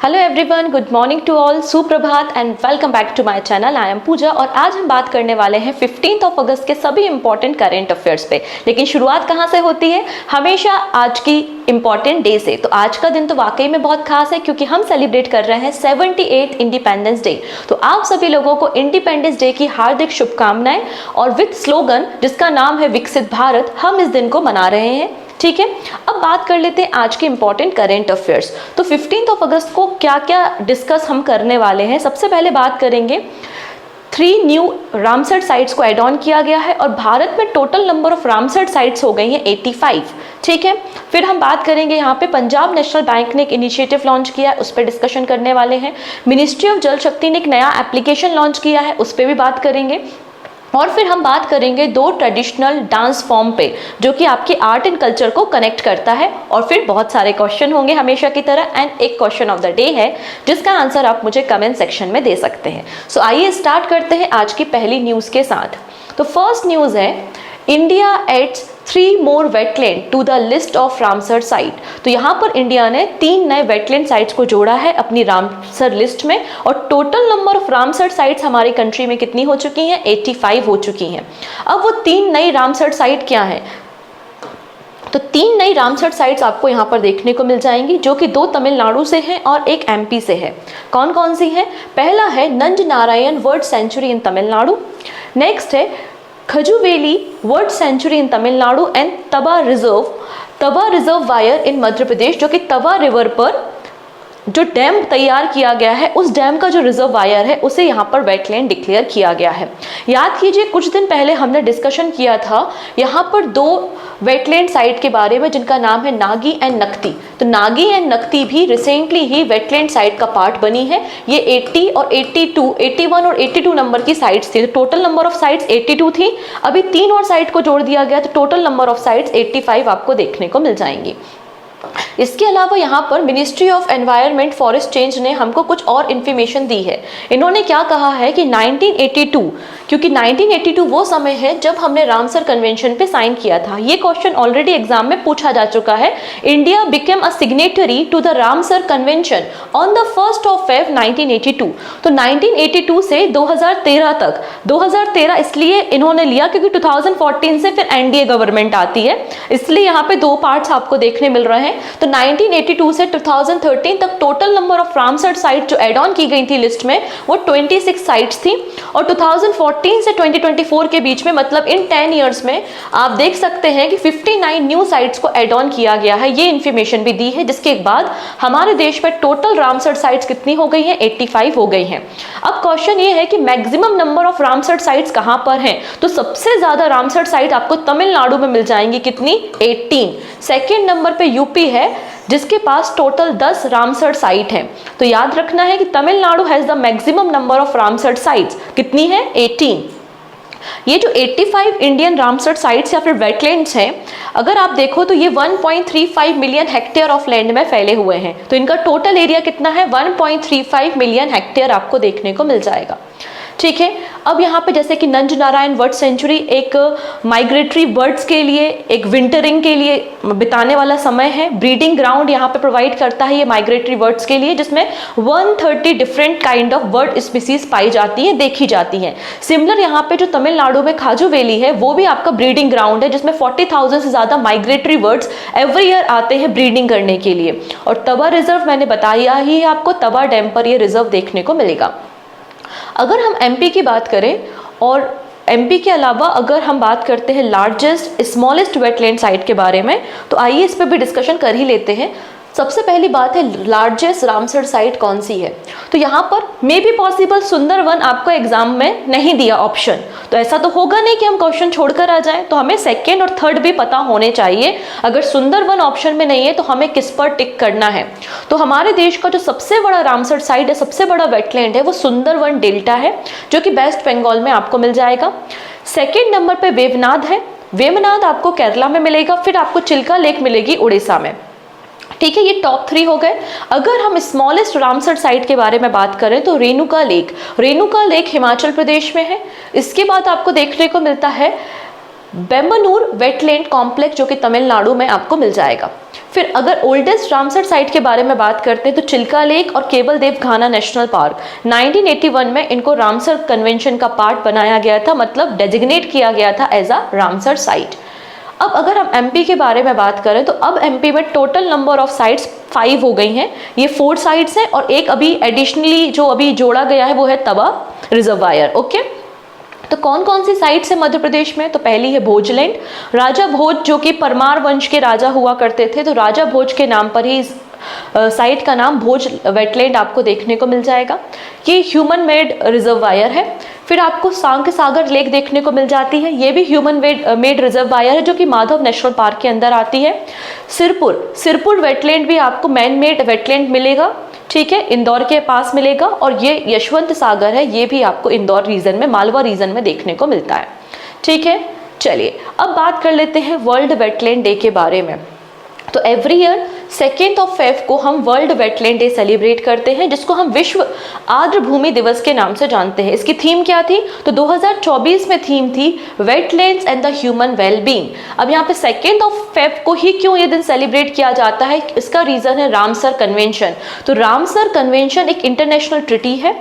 Hello everyone, good morning to all, सुप्रभात and welcome back to my channel. I am Pooja और आज हम बात करने वाले हैं 15 अगस्त के सभी इंपॉर्टेंट करेंट अफेयर्स पे। लेकिन शुरुआत कहाँ से होती है? हमेशा आज की इंपॉर्टेंट डे से। तो आज का दिन तो वाकई में बहुत खास है क्योंकि हम सेलिब्रेट कर रहे हैं 78 इंडिपेंडेंस डे। तो आप सभी लोगों को इंडिपेंडेंस डे की हार्दिक शुभकामनाएं और विद स्लोगन जिसका नाम है विकसित भारत, हम इस दिन को मना रहे हैं। ठीक है, अब बात कर लेते हैं आज के इंपॉर्टेंट करेंट अफेयर्स। तो 15 अगस्त को क्या क्या डिस्कस हम करने वाले हैं। सबसे पहले बात करेंगे 3 न्यू रामसर साइट्स को एड ऑन किया गया है और भारत में total number of Ramsar sites हो गई हैं 85। ठीक है, फिर हम बात करेंगे यहाँ पे पंजाब नेशनल बैंक ने एक इनिशिएटिव लॉन्च किया है, उस पर डिस्कशन करने वाले हैं। मिनिस्ट्री ऑफ जल शक्ति ने एक नया एप्लीकेशन लॉन्च किया है, उस पर भी बात करेंगे। और फिर हम बात करेंगे 2 ट्रेडिशनल डांस फॉर्म पे जो कि आपके आर्ट एंड कल्चर को कनेक्ट करता है। और फिर बहुत सारे क्वेश्चन होंगे हमेशा की तरह एंड एक क्वेश्चन ऑफ द डे है जिसका आंसर आप मुझे कमेंट सेक्शन में दे सकते हैं। सो आइए स्टार्ट करते हैं आज की पहली न्यूज़ के साथ। तो फर्स्ट न्यूज़ है India adds 3 more wetland to the list of Ramsar site. तो यहाँ पर इंडिया ने 3 नए वेटलैंड साइट्स को जोड़ा है अपनी रामसर लिस्ट में और total number of Ramsar sites हमारी कंट्री में कितनी हो चुकी हैं? 85 हो चुकी हैं। अब वो 3 नई रामसर साइट क्या है? तो 3 नई रामसर साइट्स आपको यहाँ पर देखने को मिल जाएंगी जो कि 2 तमिलनाडु से हैं और एक एमपी से है। कौन कौन सी है? पहला है Nanj Narayan bird sanctuary in Tamil Nadu, next है Kazhuveli bird sanctuary in Tamil Nadu and Tawa reservoir in Madhya Pradesh, जो कि तवा रिवर पर जो डैम तैयार किया गया है उस डैम का जो रिजर्व वायर है उसे यहाँ पर वेटलैंड डिक्लेयर किया गया है। याद कीजिए कुछ दिन पहले हमने डिस्कशन किया था यहाँ पर 2 वेटलैंड साइट के बारे में जिनका नाम है नागी एंड नक्ती। तो नागी एंड नक्ती भी रिसेंटली ही वेटलैंड साइट का पार्ट बनी है। ये 80 और 81 और 82 नंबर की साइट्स थी। तो टोटल नंबर ऑफ साइट्स 82 थी, अभी 3 और साइट को जोड़ दिया गया तो टोटल नंबर ऑफ साइट्स 85 आपको देखने को मिल जाएंगी। इसके अलावा यहाँ पर ministry of environment forest change ने हमको कुछ और इन्फॉर्मेशन दी है। इन्होंने क्या कहा है कि 1982, क्योंकि 1982 वो समय है जब हमने रामसर कन्वेंशन पे साइन किया था। ये क्वेश्चन ऑलरेडी एग्जाम में पूछा जा चुका है। India became a signatory to the Ramsar convention on the 1st of Feb 1982। तो 1982 से 2013 तक, 2013 इसलिए इन्होंने लिया क्योंकि 2014 से फिर एनडीए गवर्नमेंट आती है, इसलिए यहाँ पे 2 पार्ट्स आपको देखने मिल रहे हैं। तो 1982 से 2013 तक total number of Ramsar site जो एड ऑन की गई थी लिस्ट में वो 26 साइट्स थी और 2014 से 2024 के बीच में, मतलब इन 10 इयर्स में आप देख सकते हैं कि 59 न्यू साइट्स को एड ऑन किया गया है। ये इन्फॉर्मेशन भी दी है जिसके बाद हमारे देश में टोटल रामसर साइट्स कितनी हो गई हैं? 85 हो गई हैं। अब क्वेश्चन ये है कि maximum number of Ramsar sites कहां पर हैं? तो सबसे ज्यादा रामसर साइट आपको तमिलनाडु में मिल जाएंगी। कितनी? 18। सेकेंड नंबर पे यूपी है जिसके पास टोटल 10 रामसर साइट हैं। तो याद रखना है कि Tamil Nadu has the maximum number of Ramsar sites. कितनी है? 18। ये जो 85 इंडियन रामसर साइट्स या फिर वेटलैंड्स हैं, अगर आप देखो तो ये 1.35 मिलियन हेक्टेयर ऑफ लैंड में फैले हुए हैं। तो इनका टोटल एरिया कितना है? 1.35 मिलियन हेक्टेयर आपको देखने को मिल जाएगा। ठीक है, अब यहाँ पे जैसे कि नंज नारायण बर्ड सेंचुरी एक माइग्रेटरी बर्ड्स के लिए, एक विंटरिंग के लिए बिताने वाला समय है। ब्रीडिंग ग्राउंड यहाँ पे प्रोवाइड करता है ये माइग्रेटरी बर्ड्स के लिए, जिसमें 130 different kind of bird species पाई जाती हैं, देखी जाती हैं। सिमिलर यहाँ पे जो तमिलनाडु में खाजू वैली है वो भी आपका ब्रीडिंग ग्राउंड है जिसमें 40,000 से ज्यादा माइग्रेटरी बर्ड्स एवरी ईयर आते हैं ब्रीडिंग करने के लिए। और तवा रिजर्व मैंने बताया ही है आपको, तवा डैम पर ये रिजर्व देखने को मिलेगा। अगर हम एमपी की बात करें और एमपी के अलावा अगर हम बात करते हैं लार्जेस्ट स्मॉलेस्ट वेटलैंड साइट के बारे में, तो आइए इस पर भी डिस्कशन कर ही लेते हैं। सबसे पहली बात है लार्जेस्ट रामसर साइट कौन सी है? तो यहाँ पर मे बी पॉसिबल सुंदरवन आपको एग्जाम में नहीं दिया ऑप्शन, तो ऐसा तो होगा नहीं कि हम क्वेश्चन छोड़कर आ जाएं। तो हमें सेकंड और थर्ड भी पता होने चाहिए। अगर सुंदरवन ऑप्शन में नहीं है तो हमें किस पर टिक करना है? तो हमारे देश का जो सबसे बड़ा रामसर साइट है, सबसे बड़ा वेटलैंड है, वो सुंदरवन डेल्टा है जो कि वेस्ट बंगाल में आपको मिल जाएगा। सेकेंड नंबर पर वेवनाड है। वेवनाड आपको केरला में मिलेगा। फिर आपको चिल्का लेक मिलेगी उड़ीसा में। ठीक है, ये टॉप 3 हो गए। अगर हम स्मॉलेस्ट रामसर साइट के बारे में बात करें तो रेणुका लेक हिमाचल प्रदेश में है। इसके बाद आपको देखने को मिलता है बेम्बनूर वेटलैंड कॉम्प्लेक्स जो कि तमिलनाडु में आपको मिल जाएगा। फिर अगर ओल्डेस्ट रामसर साइट के बारे में बात करते हैं तो चिल्का लेक और केवल देव घाना नेशनल पार्क 1981 में इनको रामसर कन्वेंशन का पार्ट बनाया गया था, मतलब डेजिग्नेट किया गया था एज अ रामसर साइट। अब अगर हम एमपी के बारे में बात करें तो अब एमपी में टोटल नंबर ऑफ साइट्स 5 हो गई हैं। ये 4 साइट्स हैं और एक अभी एडिशनली जो अभी जोड़ा गया है वो है तवा रिजर्वायर। ओके, तो कौन कौन सी साइट्स है मध्य प्रदेश में? तो पहली है भोजलैंड। राजा भोज जो कि परमार वंश के राजा हुआ करते थे, तो राजा भोज के नाम पर ही इस साइट का नाम भोज वेटलैंड आपको देखने को मिल जाएगा। ये ह्यूमन मेड रिजर्वायर है। फिर आपको सांक सागर लेक देखने को मिल जाती है, ये भी ह्यूमन मेड रिजर्वायर है जो कि माधव नेशनल पार्क के अंदर आती है। सिरपुर वेटलैंड भी आपको मैन मेड वेटलैंड मिलेगा, ठीक है, इंदौर के पास मिलेगा। और ये यशवंत सागर है, ये भी आपको इंदौर रीजन में, मालवा रीजन में देखने को मिलता है, ठीक है। चलिए अब बात कर लेते हैं वर्ल्ड वेटलैंड डे के बारे में। तो एवरी ईयर 2 फेब को हम वर्ल्ड वेटलैंड डे सेलिब्रेट करते हैं, जिसको हम विश्व आर्द्र भूमि दिवस के नाम से जानते हैं। इसकी थीम क्या थी? तो 2024 में थीम थी wetlands and the human wellbeing. अब यहाँ पे 2 फेब को ही क्यों ये दिन सेलिब्रेट किया जाता है? इसका रीजन है रामसर कन्वेंशन। तो रामसर कन्वेंशन एक इंटरनेशनल ट्रिटी है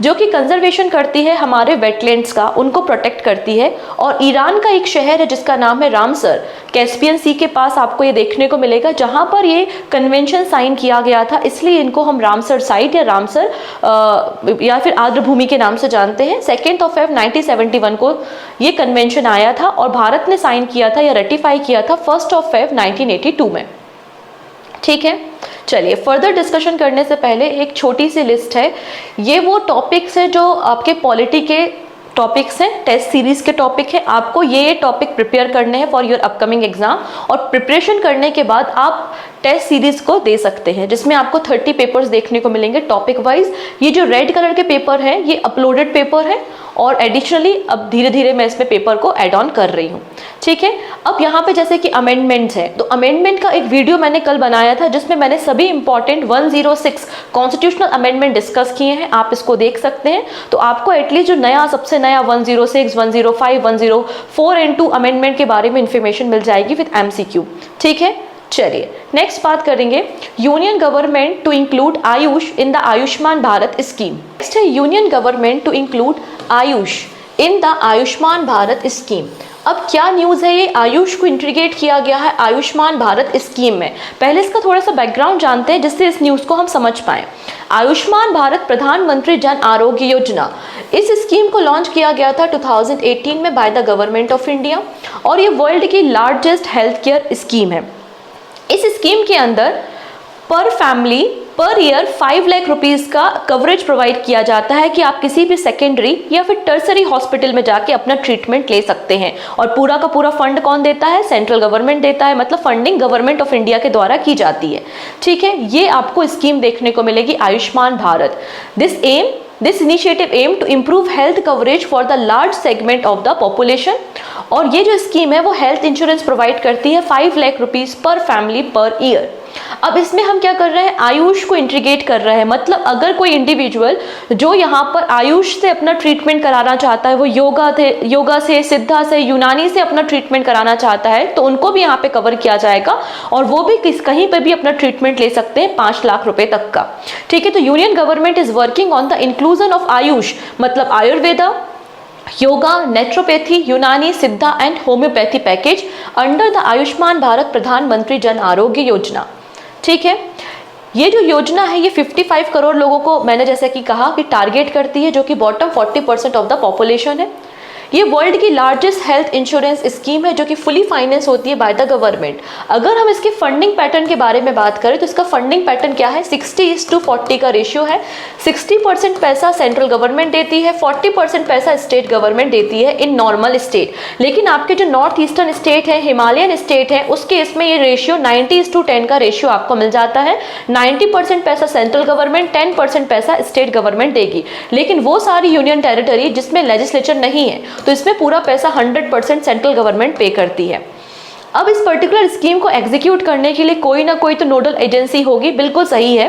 जो कि कंजर्वेशन करती है हमारे वेटलैंड्स का, उनको प्रोटेक्ट करती है। और ईरान का एक शहर है जिसका नाम है रामसर, कैस्पियन सी के पास आपको ये देखने को मिलेगा, जहां पर ये कन्वेंशन साइन किया गया था। इसलिए इनको हम रामसर साइट या रामसर या फिर आर्द्र भूमि के नाम से जानते हैं। 2 फेब 1971 को ये कन्वेंशन आया था और भारत ने साइन किया था या रेटिफाई किया था 1 फेब 1982 में, ठीक है। चलिए फर्दर डिस्कशन करने से पहले एक छोटी सी लिस्ट है। ये वो टॉपिक्स है जो आपके पॉलिटी के टॉपिक्स हैं, टेस्ट सीरीज के टॉपिक है। आपको ये टॉपिक प्रिपेयर करने हैं फॉर योर अपकमिंग एग्जाम, और प्रिपरेशन करने के बाद आप टेस्ट सीरीज को दे सकते हैं, जिसमें आपको 30 पेपर्स देखने को मिलेंगे टॉपिक वाइज। ये जो रेड कलर के पेपर है ये अपलोडेड पेपर है, और एडिशनली अब धीरे धीरे मैं इसमें पेपर को ऐड ऑन कर रही हूँ, ठीक है। अब यहाँ पे जैसे कि अमेंडमेंट्स है, तो अमेंडमेंट का एक वीडियो मैंने कल बनाया था जिसमें मैंने सभी इंपॉर्टेंट 106 कॉन्स्टिट्यूशनल अमेंडमेंट डिस्कस किए हैं, आप इसको देख सकते हैं। तो आपको एटलीस्ट जो नया सबसे नया 106, 105, 104 एंड 2 अमेंडमेंट के बारे में इंफॉर्मेशन मिल जाएगी विद MCQ, ठीक है। चलिए नेक्स्ट बात करेंगे union government to include AYUSH in the Ayushman Bharat scheme. Next है union government to include AYUSH in the Ayushman Bharat scheme. अब क्या न्यूज़ है, ये आयुष को इंटीग्रेट किया गया है आयुष्मान भारत स्कीम में। पहले इसका थोड़ा सा बैकग्राउंड जानते हैं जिससे इस न्यूज़ को हम समझ पाएं। आयुष्मान भारत प्रधानमंत्री जन आरोग्य योजना, इस स्कीम को लॉन्च किया गया था 2018 में by the government of India, और ये वर्ल्ड की लार्जेस्ट हेल्थ केयर स्कीम है। इस स्कीम के अंदर पर family per year 5 lakh rupees का कवरेज प्रोवाइड किया जाता है कि आप किसी भी सेकेंडरी या फिर टर्सरी हॉस्पिटल में जाके अपना ट्रीटमेंट ले सकते हैं। और पूरा का पूरा फंड कौन देता है? सेंट्रल गवर्नमेंट देता है, मतलब फंडिंग गवर्नमेंट ऑफ इंडिया के द्वारा की जाती है, ठीक है। ये आपको स्कीम देखने को मिलेगी Ayushman Bharat. This initiative aim to improve health coverage for the large segment of the population. और ये जो स्कीम है वो हेल्थ इंश्योरेंस प्रोवाइड करती है 5 लाख रुपीस पर फैमिली पर ईयर। अब इसमें हम क्या कर रहे हैं? आयुष को इंटीग्रेट कर रहे हैं, मतलब अगर कोई इंडिविजुअल जो यहाँ पर आयुष से अपना ट्रीटमेंट कराना चाहता है, वो योगा से, सिद्धा से, यूनानी से अपना ट्रीटमेंट कराना चाहता है, तो उनको भी यहाँ पे कवर किया जाएगा, और वो भी कहीं पर भी अपना ट्रीटमेंट ले सकते हैं 5 लाख रुपए तक का, ठीक है। तो union government is working on the inclusion of Ayush, मतलब आयुर्वेदा, योगा, नेचुरोपैथी, यूनानी, सिद्धा and homeopathy package under the Ayushman Bharat प्रधानमंत्री जन आरोग्य योजना, ठीक है। ये जो योजना है ये 55 करोड़ लोगों को, मैंने जैसे कि कहा, कि टारगेट करती है, जो कि बॉटम 40% ऑफ द पॉपुलेशन है। ये वर्ल्ड की लार्जेस्ट हेल्थ इंश्योरेंस स्कीम है जो कि फुली फाइनेंस होती है बाय द गवर्नमेंट। अगर हम इसके फंडिंग पैटर्न के बारे में बात करें तो इसका फंडिंग पैटर्न क्या है? 60:40 का रेशियो है। 60% पैसा सेंट्रल गवर्नमेंट देती है, 40% पैसा स्टेट गवर्नमेंट देती है इन नॉर्मल स्टेट। लेकिन आपके जो नॉर्थ ईस्टर्न स्टेट है, हिमालयन स्टेट है, उसके इसमें ये रेशियो 90:10 का रेशियो आपको मिल जाता है। 90% पैसा सेंट्रल गवर्नमेंट, 10% पैसा स्टेट गवर्नमेंट देगी। लेकिन वो सारी यूनियन टेरिटरी जिसमें लेजिस्लेचर नहीं है, तो इसमें पूरा पैसा 100% सेंट्रल गवर्नमेंट पे करती है। अब इस पर्टिकुलर स्कीम को एग्जीक्यूट करने के लिए कोई ना कोई तो नोडल एजेंसी होगी, बिल्कुल सही है।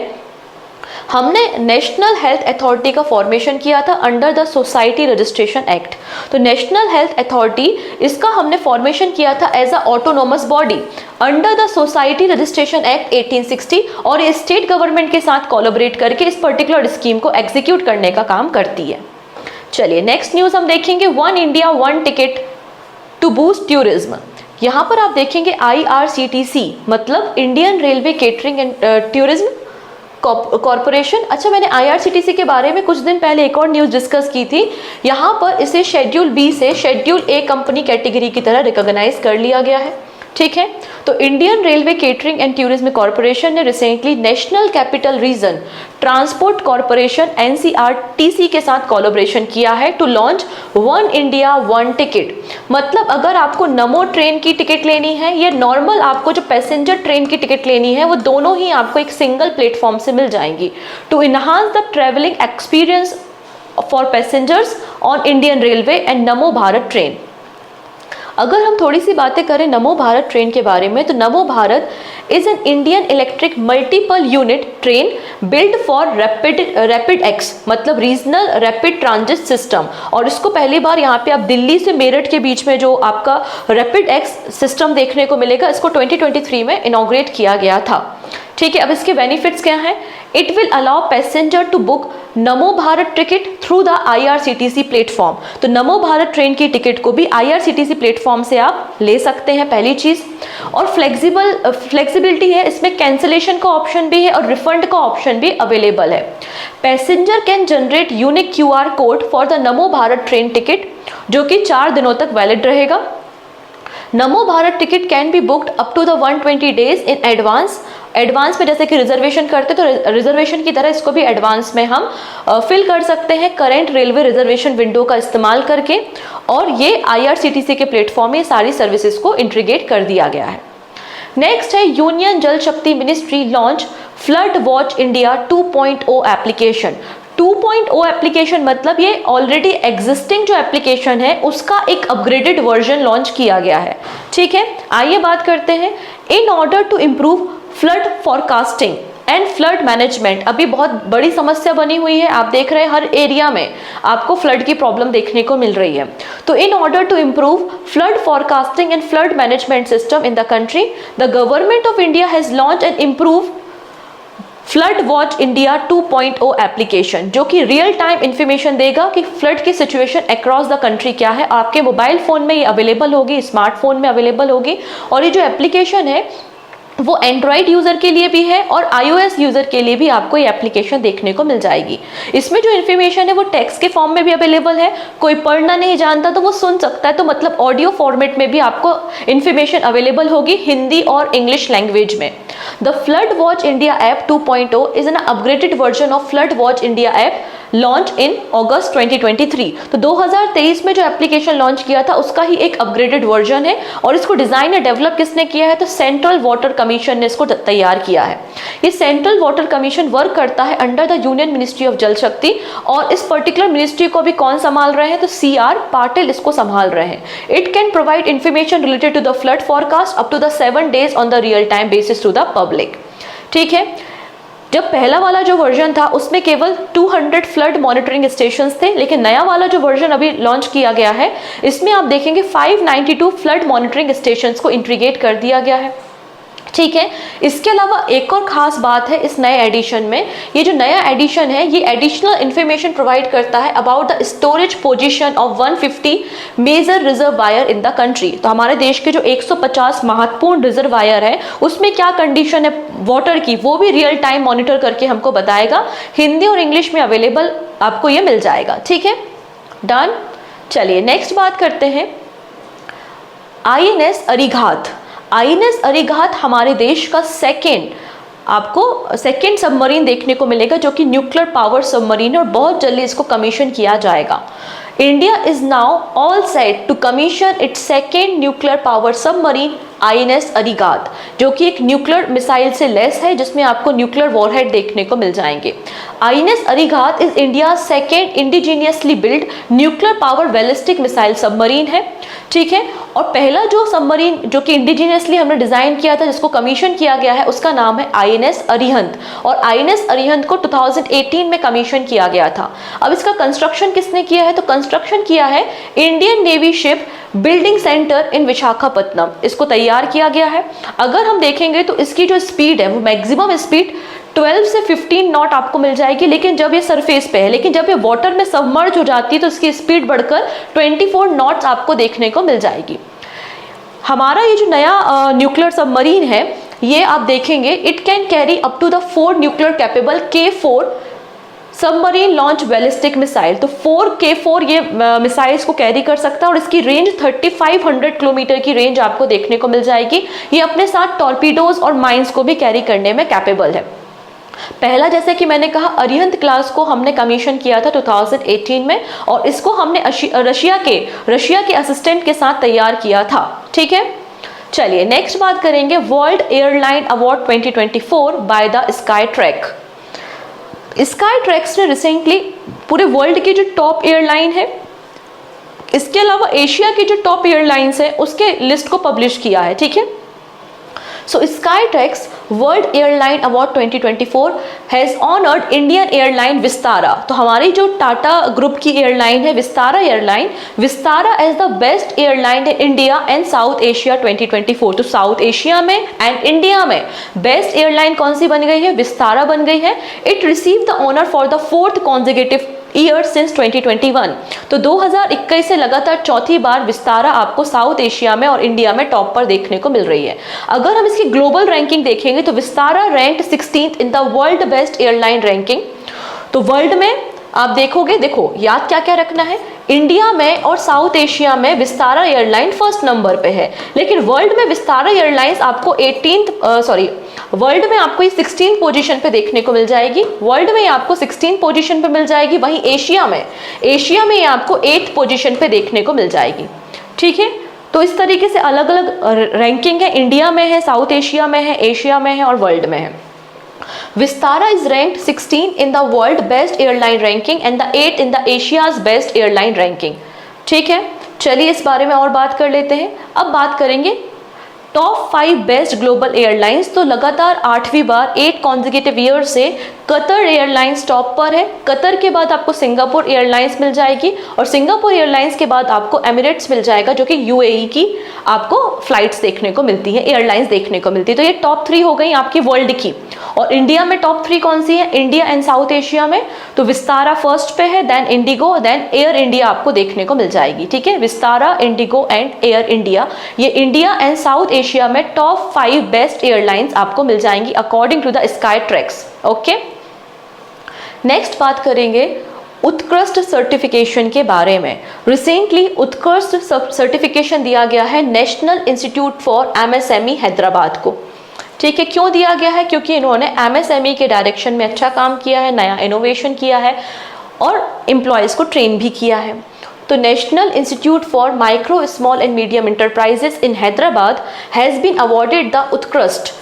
हमने नेशनल हेल्थ अथॉरिटी का फॉर्मेशन किया था under the society registration act. तो नेशनल हेल्थ अथॉरिटी इसका हमने फॉर्मेशन किया था as a autonomous body under the society registration act 1860 और ये स्टेट गवर्नमेंट के साथ कोलैबोरेट करके इस पर्टिकुलर स्कीम को एग्जीक्यूट करने का काम करती है। चलिए नेक्स्ट न्यूज हम देखेंगे, one India one ticket to boost tourism. यहाँ पर आप देखेंगे IRCTC मतलब Indian railway catering and tourism corporation. अच्छा, मैंने IRCTC के बारे में कुछ दिन पहले एक और न्यूज़ डिस्कस की थी। यहाँ पर इसे शेड्यूल B से शेड्यूल A कंपनी कैटेगरी की तरह रिकॉग्नाइज कर लिया गया है। ठीक है, तो Indian railway catering and tourism corporation ने recently national capital region transport corporation NCRTC के साथ कोलैबोरेशन किया है to launch one India one ticket. मतलब अगर आपको नमो ट्रेन की टिकट लेनी है या नॉर्मल आपको जो पैसेंजर ट्रेन की टिकट लेनी है, वो दोनों ही आपको एक सिंगल प्लेटफॉर्म से मिल जाएंगी to enhance the travelling experience for passengers on Indian railway and Namo Bharat train. अगर हम थोड़ी सी बातें करें नमो भारत ट्रेन के बारे में, तो Namo Bharat is an Indian electric multiple unit train build for rapid x मतलब रीजनल रैपिड ट्रांजिट सिस्टम। और इसको पहली बार यहाँ पे आप दिल्ली से मेरठ के बीच में जो आपका रैपिड एक्स सिस्टम देखने को मिलेगा, इसको 2023 में इनॉग्रेट किया गया था। ठीक है, अब इसके बेनिफिट्स क्या हैं? It will allow passenger to book Namo Bharat ticket through the IRCTC platform. तो नमो भारत ट्रेन की टिकट को भी IRCTC प्लेटफॉर्म से आप ले सकते हैं, पहली चीज। और फ्लेक्सिबिलिटी है, इसमें कैंसिलेशन का ऑप्शन भी है और रिफंड का ऑप्शन भी अवेलेबल है। Passenger can generate unique QR code for the NaMo Bharat train ticket जो कि 4 दिनों तक वैलिड रहेगा। Namo Bharat ticket can be booked up to the 120 days in advance में, जैसे कि रिजर्वेशन करते तो रिजर्वेशन की तरह इसको भी एडवांस में हम फिल कर सकते हैं करेंट रेलवे रिजर्वेशन विंडो का इस्तेमाल करके। और ये IRCTC के प्लेटफॉर्म में सारी सर्विसेज को इंटीग्रेट कर दिया गया है। नेक्स्ट है यूनियन जल शक्ति ministry launch flood watch India 2.0 application. 2.0 application मतलब ये ऑलरेडी एग्जिस्टिंग जो एप्लीकेशन है उसका एक अपग्रेडेड वर्जन लॉन्च किया गया है। ठीक है, आइए बात करते हैं। In order to improve flood forecasting and flood management, अभी बहुत बड़ी समस्या बनी हुई है। आप देख रहे हैं हर एरिया में आपको फ्लड की प्रॉब्लम देखने को मिल रही है। तो in order to improve flood forecasting and flood management system in the country, the government of India has launch and improve flood watch India 2.0 application, जो कि रियल टाइम इंफॉर्मेशन देगा कि फ्लड की सिचुएशन अक्रॉस द कंट्री क्या है। आपके mobile phone में ये अवेलेबल होगी, स्मार्टफोन में अवेलेबल होगी। और ये जो एप्लीकेशन है वो एंड्रॉइड यूज़र के लिए भी है और iOS यूज़र के लिए भी आपको ये एप्लीकेशन देखने को मिल जाएगी। इसमें जो इन्फॉर्मेशन है वो टेक्स्ट के फॉर्म में भी अवेलेबल है, कोई पढ़ना नहीं जानता तो वो सुन सकता है, तो मतलब ऑडियो फॉर्मेट में भी आपको इन्फॉर्मेशन अवेलेबल होगी हिंदी और इंग्लिश लैंग्वेज में। The flood watch India app 2.0 is an upgraded version of flood watch India app launch in August 2023। तो 2023 में जो एप्लीकेशन लॉन्च किया था उसका ही एक अपग्रेडेड वर्जन है और इसको डिजाइन या डेवलप किसने किया है? तो सेंट्रल वाटर कमीशन ने इसको तैयार किया है। ये सेंट्रल वाटर कमीशन वर्क करता है under the union ministry of जल शक्ति और इस पर्टिकुलर मिनिस्ट्री को भी कौन संभाल रहे हैं? तो CR पाटिल इसको संभाल रहे हैं। It can provide information related to the flood forecast up to the 7 days on the real time basis to the public. ठीक है, जब पहला वाला जो वर्जन था उसमें केवल 200 फ्लड मॉनिटरिंग स्टेशंस थे, लेकिन नया वाला जो वर्जन अभी लॉन्च किया गया है इसमें आप देखेंगे 592 फ्लड मॉनिटरिंग स्टेशंस को इंटीग्रेट कर दिया गया है। ठीक है, इसके अलावा एक और खास बात है इस नए एडिशन में, ये जो नया एडिशन है ये एडिशनल इंफॉर्मेशन प्रोवाइड करता है about the storage position of 150 major reservoir in the country. तो हमारे देश के जो 150 महत्वपूर्ण रिजर्वायर है उसमें क्या कंडीशन है वाटर की, वो भी रियल टाइम मॉनिटर करके हमको बताएगा। हिंदी और इंग्लिश में अवेलेबल आपको ये मिल जाएगा। ठीक है, डन। चलिए नेक्स्ट बात करते हैं INS अरिघात। INS अरिघात हमारे देश का आपको सेकेंड सबमरीन देखने को मिलेगा जो कि न्यूक्लियर पावर सबमरीन है और बहुत जल्दी इसको कमीशन किया जाएगा। India is now all set to commission its second nuclear power submarine INS Arighaat, जो कि एक न्यूक्लियर मिसाइल से लेस है जिसमें आपको न्यूक्लियर वॉरहेड देखने को मिल जाएंगे। INS Arighat is India second indigenously build nuclear power ballistic missile submarine है, ठीक है। और पहला जो सबमरीन जो कि इंडिजीनियसली हमने डिजाइन किया था, जिसको कमीशन किया गया है, उसका नाम है INS अरिहंत, और INS अरिहंत को 2018 में कमीशन किया गया था। अब इसका कंस्ट्रक्शन किसने किया है? तो कंस्ट्रक्शन किया है Indian navy ship building centre in Visakhapatnam, इसको तैयार किया गया है। अगर हम देखेंगे तो इसकी जो स्पीड है वो मैक्सिमम स्पीड 12 से 15 नॉट आपको मिल जाएगी, लेकिन जब ये सरफेस पे है, लेकिन जब ये वाटर में सबमर्ज हो जाती है तो इसकी स्पीड बढ़कर 24 नॉट्स आपको देखने को मिल जाएगी। हमारा ये जो नया न्यूक्लियर सबमरीन है, ये आप देखेंगे it can carry up to the 4 nuclear capable K4 submarine launch ballistic missile. तो 4K4 ये मिसाइल्स को कैरी कर सकता है और इसकी रेंज 3500 किलोमीटर की रेंज आपको देखने को मिल जाएगी। ये अपने साथ टॉर्पीडोज और माइंस को भी कैरी करने में कैपेबल है। पहला, जैसे कि मैंने कहा, अरिहंत क्लास को हमने कमीशन किया था 2018 में, और इसको हमने रशिया के असिस्टेंट के साथ तैयार किया था, ठीक है। चलिए नेक्स्ट बात करेंगे world airline award 2024 by the sky track. Sky tracks ने रिसेंटली पूरे वर्ल्ड की जो टॉप एयरलाइन है, इसके अलावा एशिया की जो टॉप एयरलाइंस है, उसके लिस्ट को पब्लिश किया है, ठीक है। So Skytrax world airline award 2024 has honoured Indian airline Vistara. तो हमारी जो टाटा ग्रुप की एयरलाइन है Vistara airline, Vistara as the best airline in India and south Asia 2024। तो साउथ एशिया में एंड इंडिया में बेस्ट एयरलाइन कौन सी बन गई है? विस्तारा बन गई है। It receive the honour for the 4th consecutive year since 2021। तो 2021 से लगातार चौथी बार विस्तारा आपको साउथ एशिया में और इंडिया में टॉप पर देखने को मिल रही है। अगर हम इसकी ग्लोबल रैंकिंग देखेंगे तो Vistara ranked 16th in the world best airline ranking. तो वर्ल्ड में आप देखोगे, देखो याद क्या क्या रखना है, इंडिया में और साउथ एशिया में विस्तारा एयरलाइन फर्स्ट नंबर पे है, लेकिन वर्ल्ड में विस्तारा एयरलाइंस आपको वर्ल्ड में आपको ये 16 पोजीशन पे देखने को मिल जाएगी। वर्ल्ड में ये आपको 16 पोजीशन पे मिल जाएगी। वहीं एशिया में ये आपको 8th पोजीशन पे देखने को मिल जाएगी, ठीक है। तो इस तरीके से अलग अलग रैंकिंग है, इंडिया में है, साउथ एशिया में है, एशिया में है और वर्ल्ड में है। Vistara is ranked 16 in the world best airline ranking and the 8 in the Asia's best airline ranking, ठीक है। चलिए इस बारे में और बात कर लेते हैं। अब बात करेंगे टॉप 5 बेस्ट ग्लोबल एयरलाइंस। तो लगातार 8वीं बार 8 कॉन्जिक्यूटिव ईयर से कतर एयरलाइंस टॉप पर है। कतर के बाद आपको सिंगापुर एयरलाइंस मिल जाएगी और सिंगापुर एयरलाइंस के बाद आपको एमिरेट्स मिल जाएगा, जो कि यूएई की आपको फ्लाइट्स देखने को मिलती है, एयरलाइंस देखने को मिलती है। तो ये टॉप 3 हो गई आपकी वर्ल्ड की। और इंडिया में टॉप 3 कौन सी है? इंडिया एंड साउथ एशिया में तो विस्तारा फर्स्ट पे है, देन इंडिगो, देन एयर इंडिया आपको देखने को मिल जाएगी, ठीक है। विस्तारा, इंडिगो एंड एयर इंडिया, ये इंडिया एंड साउथ एशिया में टॉप 5 बेस्ट एयरलाइंस आपको मिल जाएंगी according to the Skytrax, okay. Next बात करेंगे उत्कृष्ट सर्टिफिकेशन के बारे में। रिसेंटली उत्कृष्ट सर्टिफिकेशन दिया गया है national institute for MSME Hyderabad को, ठीक है। क्यों दिया गया है? क्योंकि इन्होंने एमएसएमई के डायरेक्शन में अच्छा काम किया है, नया इनोवेशन किया है और एम्प्लॉयज़ को ट्रेन भी किया है। तो national institute for micro small and medium enterprises in Hyderabad has been awarded the उत्कृष्ट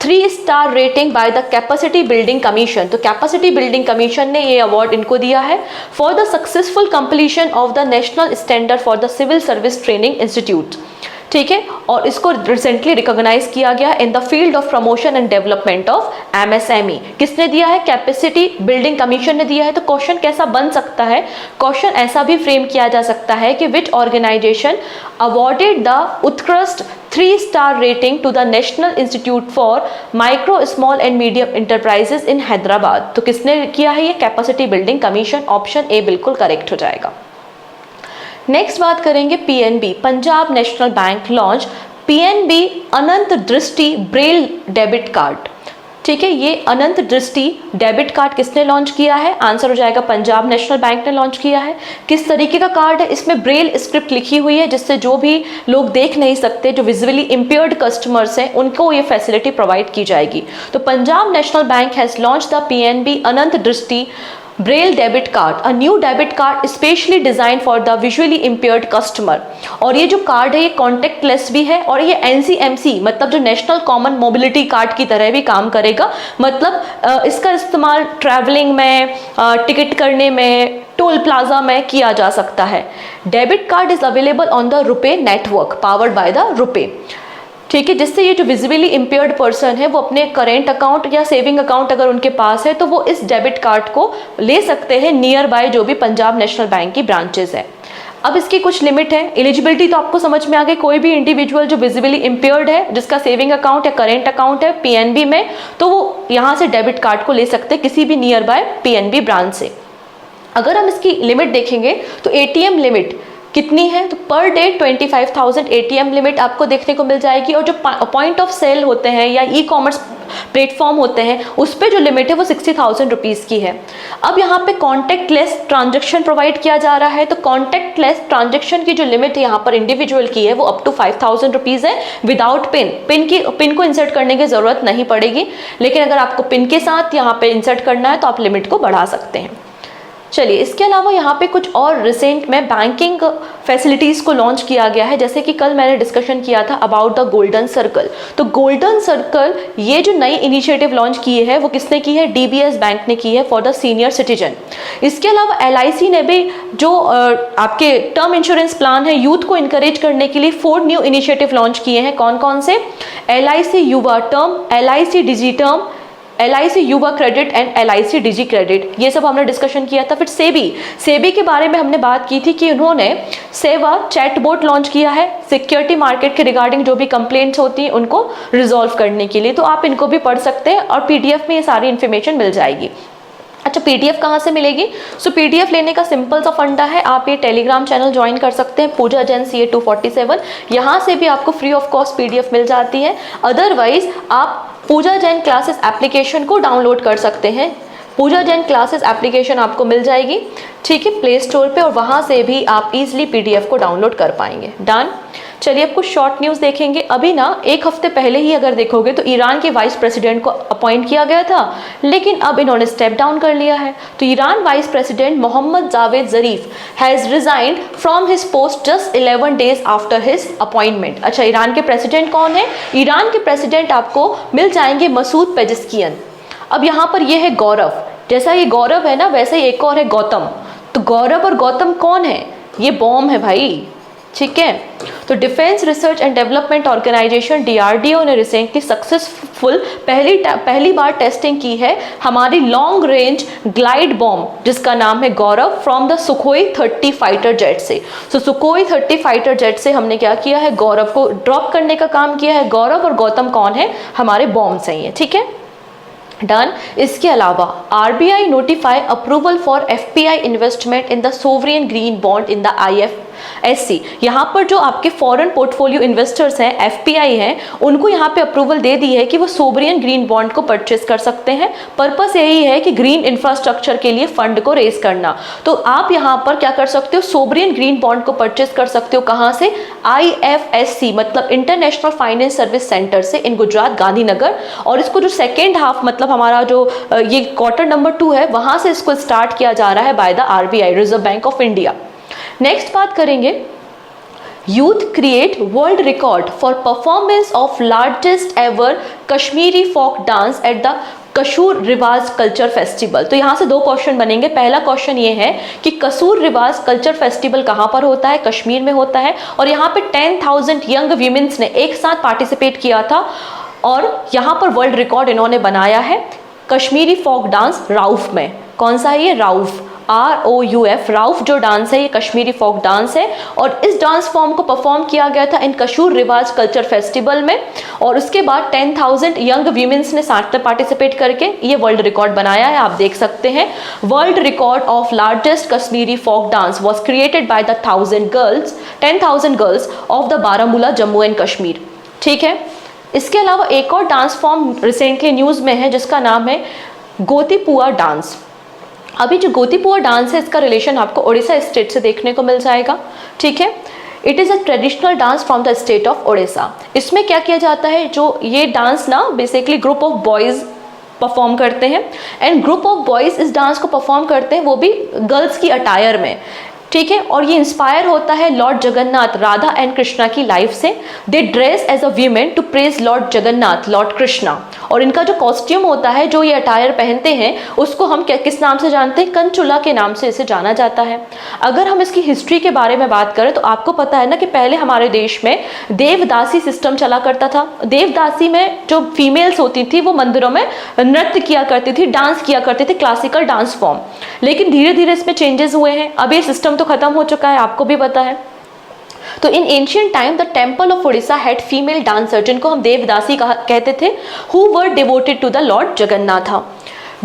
3-star rating by the capacity building commission. तो कैपेसिटी बिल्डिंग कमीशन ने ये अवार्ड इनको दिया है for the successful completion of the national standard for the civil service training institute, ठीक है। और इसको रिसेंटली रिकॉग्नाइज किया गया in the field of promotion and development of MSME. किसने दिया है? कैपेसिटी बिल्डिंग कमीशन ने दिया है। तो क्वेश्चन कैसा बन सकता है? क्वेश्चन ऐसा भी फ्रेम किया जा सकता है कि विच ऑर्गेनाइजेशन अवॉर्डेड द उत्कृष्ट 3-star rating to the national institute for micro small and medium enterprises in Hyderabad. तो किसने किया है ये? Capacity building commission. Option A बिल्कुल करेक्ट हो जाएगा। नेक्स्ट बात करेंगे PNB, Punjab national bank launch PNB Anant Drishti braille debit card, ठीक है। ये अनंत दृष्टि डेबिट कार्ड किसने लॉन्च किया है? आंसर हो जाएगा पंजाब नेशनल बैंक ने लॉन्च किया है। किस तरीके का कार्ड है? इसमें ब्रेल स्क्रिप्ट लिखी हुई है, जिससे जो भी लोग देख नहीं सकते, जो विजुअली इम्पेयर्ड कस्टमर्स हैं, उनको ये फैसिलिटी प्रोवाइड की जाएगी। तो Punjab national bank has launch the PNB Anant Drishti braille debit card, a new debit card specially design for the visually impaired customer. और ये जो कार्ड है ये कॉन्टेक्टलेस भी है और ये NCMC मतलब जो नेशनल कॉमन मोबिलिटी कार्ड की तरह भी काम करेगा। मतलब इसका इस्तेमाल ट्रैवलिंग में, टिकट करने में, टोल प्लाजा में किया जा सकता है। Debit card is available on the RuPay network powered by the RuPay. ठीक है, जिससे ये जो विजिबली इम्पेयर्ड पर्सन है वो अपने करेंट अकाउंट या सेविंग अकाउंट अगर उनके पास है तो वो इस डेबिट कार्ड को ले सकते हैं नियर बाय जो भी पंजाब नेशनल बैंक की ब्रांचेस है। अब इसकी कुछ लिमिट है। एलिजिबिलिटी तो आपको समझ में आ गई, कोई भी इंडिविजुअल जो विजिबली इम्पेयर्ड है जिसका सेविंग अकाउंट या करेंट अकाउंट है PNB में, तो वो यहाँ से डेबिट कार्ड को ले सकते हैं किसी भी नियर बाय PNB ब्रांच से। अगर हम इसकी लिमिट देखेंगे तो ATM लिमिट कितनी है, तो पर डे 25,000 ATM लिमिट आपको देखने को मिल जाएगी। और जो पॉइंट ऑफ सेल होते हैं या E-कॉमर्स प्लेटफॉर्म होते हैं उस पे जो लिमिट है वो 60,000 रुपीज़ की है। अब यहाँ पे कॉन्टेक्टलेस ट्रांजेक्शन प्रोवाइड किया जा रहा है, तो कॉन्टेक्टलेस ट्रांजेक्शन की जो लिमिट है यहाँ पर इंडिविजुअल की है वो अप टू 5,000 रुपीज़ है विदाउट पिन को इंसर्ट करने की ज़रूरत नहीं पड़ेगी। लेकिन अगर आपको पिन के साथ यहाँ पे इंसर्ट करना है तो आप लिमिट को बढ़ा सकते हैं। चलिए, इसके अलावा यहाँ पे कुछ और रिसेंट में बैंकिंग फैसिलिटीज़ को लॉन्च किया गया है। जैसे कि कल मैंने डिस्कशन किया था अबाउट द गोल्डन सर्कल, तो गोल्डन सर्कल ये जो नई इनिशिएटिव लॉन्च की है वो किसने की है, DBS बैंक ने की है फॉर द सीनियर सिटीजन। इसके अलावा LIC ने भी जो आपके टर्म इंश्योरेंस प्लान है यूथ को इनकरेज करने के लिए 4 न्यू इनिशिएटिव लॉन्च किए हैं। कौन कौन से, LIC Yuva term, LIC Digi term, LIC Yuva credit and LIC Digi credit, ये सब हमने डिस्कशन किया था। फिर सेबी के बारे में हमने बात की थी कि उन्होंने सेवा चैटबॉट लॉन्च किया है सिक्योरिटी मार्केट के रिगार्डिंग जो भी कंप्लेंट्स होती हैं उनको रिजॉल्व करने के लिए। तो आप इनको भी पढ़ सकते हैं और PDF में ये सारी इन्फॉर्मेशन मिल जाएगी। अच्छा, PDF कहाँ से मिलेगी? सो PDF लेने का सिंपल सा फंडा है, आप ये टेलीग्राम चैनल ज्वाइन कर सकते हैं पूजा जैन CA 247, यहाँ से भी आपको फ्री ऑफ कॉस्ट PDF मिल जाती है। अदरवाइज आप पूजा जैन क्लासेस एप्लीकेशन को डाउनलोड कर सकते हैं। पूजा जैन क्लासेस एप्लीकेशन आपको मिल जाएगी, ठीक है, प्ले स्टोर पे, और वहाँ से भी आप इजीली PDF को डाउनलोड कर पाएंगे। डन। चलिए, अब कुछ शॉर्ट न्यूज़ देखेंगे। अभी ना 1 हफ्ते पहले ही अगर देखोगे तो ईरान के वाइस प्रेसिडेंट को अपॉइंट किया गया था, लेकिन अब इन्होंने स्टेप डाउन कर लिया है। तो Iran vice president Mohammad Javad Zarif has resigned from his post just 11 days after his appointment. अच्छा, ईरान के प्रेसिडेंट कौन है? ईरान के प्रेसिडेंट आपको मिल जाएंगे मसूद पेजेस्कियन। अब यहाँ पर यह है गौरव, जैसा ये गौरव है ना वैसे ही एक और है गौतम। तो गौरव और गौतम कौन है? ये बॉम्ब है भाई, ठीक है। तो defence research and development organisation DRDO ने रिसेंटली सक्सेसफुल पहली बार टेस्टिंग की है हमारी लॉन्ग रेंज ग्लाइड बॉम्ब जिसका नाम है Gaurav from the Sukhoi 30 fighter jet से। तो सुखोई 30 फाइटर जेट से हमने क्या किया है, गौरव को ड्रॉप करने का काम किया है। गौरव और गौतम कौन है? हमारे बॉम्ब्स हैं ये, ठीक है, डन। इसके अलावा RBI notify approval for FPI investment in the sovereign green bond in the IFSC। यहाँ पर जो आपके फॉरेन पोर्टफोलियो इन्वेस्टर्स हैं, FPI हैं, उनको यहाँ पे अप्रूवल दे दी है कि वो सोवरियन ग्रीन बॉन्ड को परचेस कर सकते हैं। पर्पस यही है कि ग्रीन इंफ्रास्ट्रक्चर के लिए फंड को रेज करना। तो आप यहाँ पर क्या कर सकते हो, सोवरियन ग्रीन बॉन्ड को परचेस कर सकते हो। कहाँ से? IFSC मतलब इंटरनेशनल फाइनेंस सर्विस सेंटर से इन गुजरात गांधीनगर। और इसको जो सेकेंड हाफ मतलब हमारा जो ये क्वार्टर नंबर 2 है वहाँ से इसको स्टार्ट किया जा रहा है by the RBI reserve bank of India. Next बात करेंगे, youth create world record for performance of largest ever Kashmiri folk dance at the Kasur Riwaj culture festival. तो यहाँ से 2 क्वेश्चन बनेंगे। पहला क्वेश्चन ये है कि कसूर रिवाज कल्चर फेस्टिवल कहाँ पर होता है? कश्मीर में होता है। और यहाँ पे 10,000 यंग वीमेंस ने एक साथ पार्टिसिपेट किया था और यहाँ पर वर्ल्ड रिकॉर्ड इन्होंने बनाया है कश्मीरी फोक डांस राउफ में। कौन सा है ये? राउफ, ROUF, राउफ जो डांस है ये कश्मीरी फोक डांस है। और इस डांस फॉर्म को परफॉर्म किया गया था इन कसूर रिवाज कल्चर फेस्टिवल में। और उसके बाद 10,000 यंग वीमेंस ने साथ में पार्टिसिपेट करके ये वर्ल्ड रिकॉर्ड बनाया है। आप देख सकते हैं, world record of largest Kashmiri folk dance was created by the 10,000 girls of the Baramulla Jammu and Kashmir, ठीक है। इसके अलावा एक और डांस फॉर्म रिसेंटली न्यूज़ में है जिसका नाम है गोतीपुआ डांस। अभी जो गोतीपुआ डांस है इसका रिलेशन आपको उड़ीसा स्टेट से देखने को मिल जाएगा, ठीक है। It is a traditional dance from the state of Orissa. इसमें क्या किया जाता है, जो ये डांस ना basically group of boys perform करते हैं एंड ग्रुप ऑफ बॉयज इस डांस को परफॉर्म करते हैं, वो भी गर्ल्स की अटायर में, ठीक है। और ये इंस्पायर होता है लॉर्ड जगन्नाथ, राधा एंड कृष्णा की लाइफ से। They dress as a women to praise Lord Jagannath, Lord Krishna. और इनका जो कॉस्ट्यूम होता है, जो ये अटायर पहनते हैं, उसको हम किस नाम से जानते हैं? कंचुला के नाम से इसे जाना जाता है। अगर हम इसकी हिस्ट्री के बारे में बात करें तो आपको पता है ना कि पहले हमारे देश में देवदासी सिस्टम चला करता था। देवदासी में जो फीमेल्स होती थी वो मंदिरों में नृत्य किया करती थी, डांस किया करती थी, क्लासिकल डांस फॉर्म। लेकिन धीरे धीरे इसमें चेंजेस हुए हैं, अब ये सिस्टम तो खत्म हो चुका है, आपको भी पता है। तो in ancient time the temple of Orissa had female dancer, जिनको हम देवदासी कहते थे, who were devoted to the Lord Jagannath.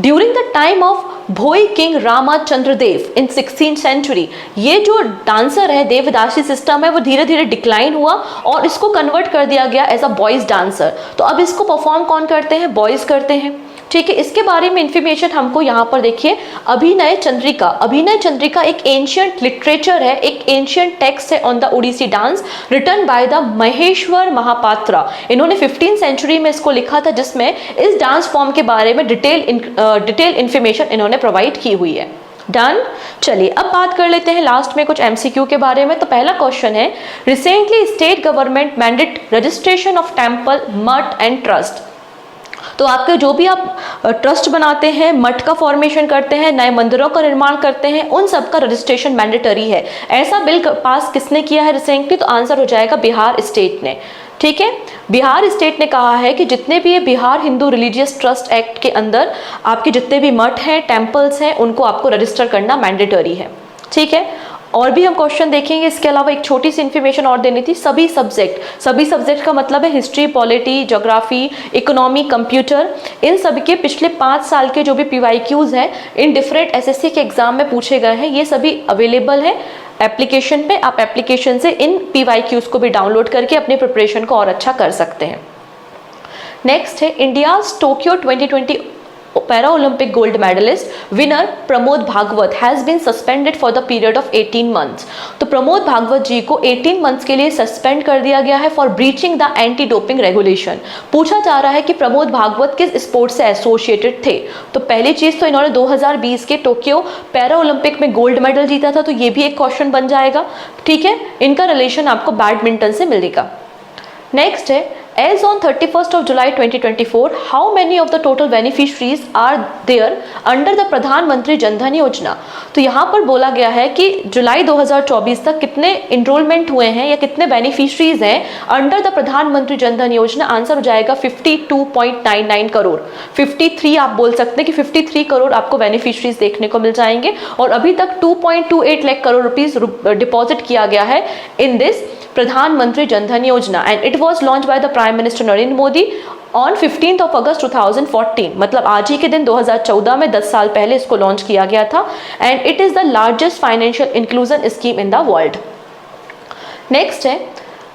During the time of Bhoi king Ramchandra Dev in 16th century, ये जो डांसर है, देवदासी सिस्टम है, वो धीरे धीरे डिक्लाइन हुआ और इसको कन्वर्ट कर दिया गया एज अ बॉयज डांसर। तो अब इसको परफॉर्म कौन करते हैं? बॉयज करते हैं, ठीक है। इसके बारे में इंफॉर्मेशन हमको यहाँ पर देखिए, अभिनय चंद्रिका। अभिनय चंद्रिका एक एंशियंट लिटरेचर है, एक एंशियंट टेक्स्ट है on the Odissi dance, written by the Maheshwar Mahapatra. इन्होंने 15th सेंचुरी में इसको लिखा था, जिसमें इस डांस फॉर्म के बारे में डिटेल इंफॉर्मेशन इन्होंने प्रोवाइड की हुई है। डन। चलिए अब बात कर लेते हैं लास्ट में कुछ MCQ के बारे में। तो पहला क्वेश्चन है, recently state government mandate registration of temple, मठ एंड ट्रस्ट। तो आपके जो भी आप ट्रस्ट बनाते हैं, मठ का फॉर्मेशन करते हैं, नए मंदिरों का निर्माण करते हैं, उन सब का रजिस्ट्रेशन मैंडेटरी है। ऐसा बिल पास किसने किया है रिसेंटली? तो आंसर हो जाएगा बिहार स्टेट ने, ठीक है। बिहार स्टेट ने कहा है कि जितने भी ये Bihar Hindu religious trust act के अंदर आपके जितने भी मठ हैं, टेम्पल्स हैं, उनको आपको रजिस्टर करना मैंडेटरी है, ठीक है। और भी हम क्वेश्चन देखेंगे। इसके अलावा एक छोटी सी इन्फॉर्मेशन और देनी थी, सभी सब्जेक्ट का मतलब है history, polity, geography, economy, computer, इन सब के पिछले 5 साल के जो भी PYQs हैं इन डिफरेंट SSC के एग्जाम में पूछे गए हैं, ये सभी अवेलेबल है एप्लीकेशन पे। आप एप्लीकेशन से इन PYQs को भी डाउनलोड करके अपने प्रिपरेशन को और अच्छा कर सकते हैं। नेक्स्ट है India's Tokyo 2020 para Olympic gold medallist winner Pramod Bhagat has been suspended for the period of 18 months. तो प्रमोद भागवत जी को 18 मंथ्स के लिए सस्पेंड कर दिया गया है for breaching the anti doping regulation. पूछा जा रहा है कि प्रमोद भागवत किस स्पोर्ट से एसोसिएटेड थे। तो पहली चीज तो इन्होंने 2020 के टोक्यो पैरा ओलंपिक में गोल्ड मेडल जीता था, तो ये भी एक क्वेश्चन बन जाएगा, ठीक है। इनका रिलेशन आपको बैडमिंटन से मिलेगा। नेक्स्ट है, as on 31st of July 2024, how many of the total beneficiaries are there under the प्रधानमंत्री जन धन योजना। तो यहाँ पर बोला गया है कि जुलाई 2024 तक कितने इनरोलमेंट हुए हैं या कितने बेनिफिशरीज हैं अंडर द प्रधानमंत्री जन धन योजना। आंसर हो जाएगा 52.99 करोड़। 53 आप बोल सकते हैं कि 53 करोड़ आपको बेनिफिशरीज देखने को मिल जाएंगे। और अभी तक 2.28 लाख करोड़ रुपीज डिपॉजिट किया गया है इन दिस प्रधानमंत्री जन धन योजना and it was launch by the prime minister Narendra Modi on 15th of August 2014। मतलब आज ही के दिन 2014 में 10 साल पहले इसको लॉन्च किया गया था and it is the largest financial inclusion scheme in the world. Next है,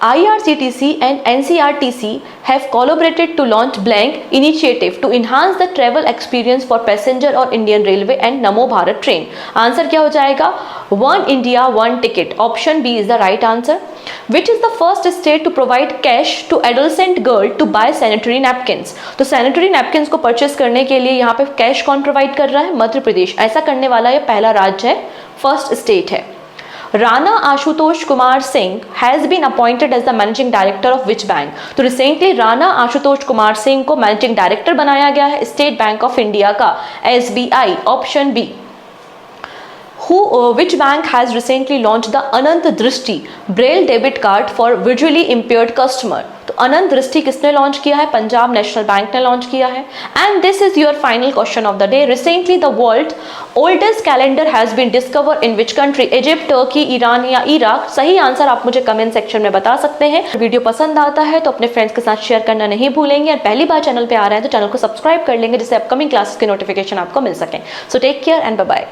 IRCTC and NCRTC have collaborated to launch blank initiative to enhance the travel experience for passenger और Indian Railway and Namo Bharat train। Answer क्या हो जाएगा? One India One Ticket। Option B is the right answer। Which is the first state to provide cash to adolescent girl to buy sanitary napkins। तो sanitary napkins को purchase करने के लिए यहाँ पे कैश कौन प्रोवाइड कर रहा है? मध्य प्रदेश। ऐसा करने वाला ये पहला राज्य है, फर्स्ट स्टेट है। Rana Ashutosh Kumar Singh has been appointed as the managing director of which bank. तो रिसेंटली राणा आशुतोष कुमार सिंह को मैनेजिंग डायरेक्टर बनाया गया है स्टेट बैंक ऑफ इंडिया का, SBI। Option B. Which bank has recently launched the Anant Drishti braille debit card for visually impaired customer. तो अनंत दृष्टि किसने launch किया है? पंजाब नेशनल बैंक ने लॉन्च किया है। And this is your final question of the day. Recently the world oldest calendar has been discovered in which country? Egypt, Turkey, Iran या Iraq. सही answer आप मुझे कमेंट सेक्शन में बता सकते हैं। वीडियो पसंद आता है तो अपने फ्रेंड्स के साथ शेयर करना नहीं भूलेंगे और पहली बार चैनल पे आ रहे हैं तो चैनल को सब्सक्राइब कर लेंगे जिससे अपकमिंग क्लासेस की नोटिफिकेशन आपको मिल सके। So take care and bye bye.